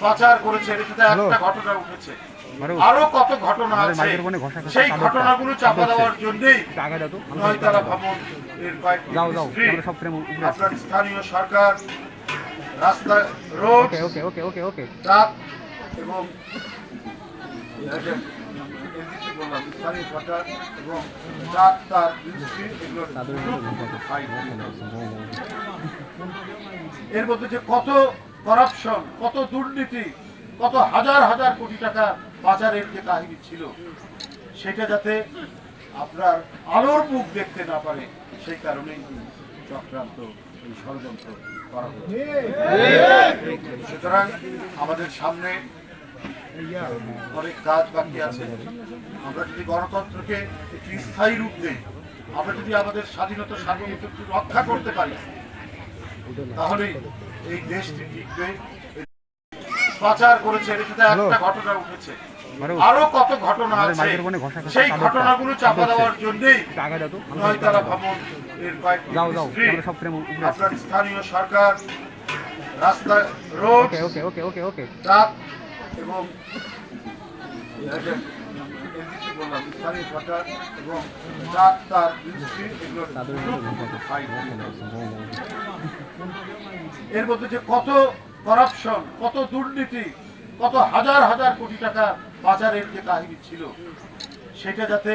পাচার করেছে, এটাতে একটা ঘটনা উঠেছে, আরো কত ঘটনা আছে। সেই ঘটনাগুলো চাপা দেওয়ার জন্যই নয়তলা ভবন এর কয়েকটি আপনার স্থানীয় সরকার রাস্তা, রোড, ট্রাক এবং স্থানীয় সরকার এবং ট্রাক, তার মিনিস্ট্রি, এর মধ্যে যে কত করাপশন, কত দুর্নীতি, কত হাজার হাজার কোটি টাকা পাচারের যে কাহিনী ছিল, সেটা যাতে আপনার আলোর মুখ দেখতে না পারে, সেই কারণেই চক্রান্ত, এই ষড়যন্ত্র করা হয়েছে। সুতরাং আমাদের সামনে অনেক কাজ বাকি আছে। আমরা যদি গণতন্ত্রকে একটি স্থায়ী রূপ দেই, আমরা যদি আমাদের স্বাধীনতা, সার্বভৌমত্ব রক্ষা করতে পারি, তাহলেই এই দেশটি টিকবে। পাচার করেছে, এটাতে একটা ঘটনা উঠেছে, আরো কত ঘটনা আছে। সেই ঘটনাগুলো চাপা দেওয়ার জন্যই নয়তলা ভবন এর কয়েকটি আপনার স্থানীয় সরকার রাস্তা, রোড, ট্রাক এবং স্থানীয় সরকার এবং ট্রাক, তার মিনিস্ট্রি, এর মধ্যে যে কত করাপশন, কত দুর্নীতি, কত হাজার হাজার কোটি টাকা পাচারের যে কাহিনী ছিল, সেটা যাতে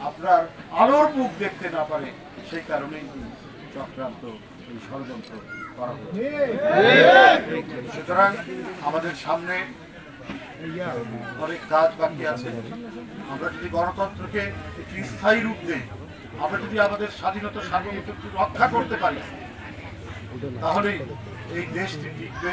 আপনার আলোর মুখ দেখতে না পারে, সেই কারণেই চক্রান্ত, এই ষড়যন্ত্র করা হয়েছে। সুতরাং আমাদের সামনে অনেক কাজ বাকি আছে। আমরা যদি গণতন্ত্রকে একটি স্থায়ী রূপ দেই, আমরা যদি আমাদের স্বাধীনতা, সার্বভৌমত্ব রক্ষা করতে পারি, তাহলেই এই দেশটি টিকবে।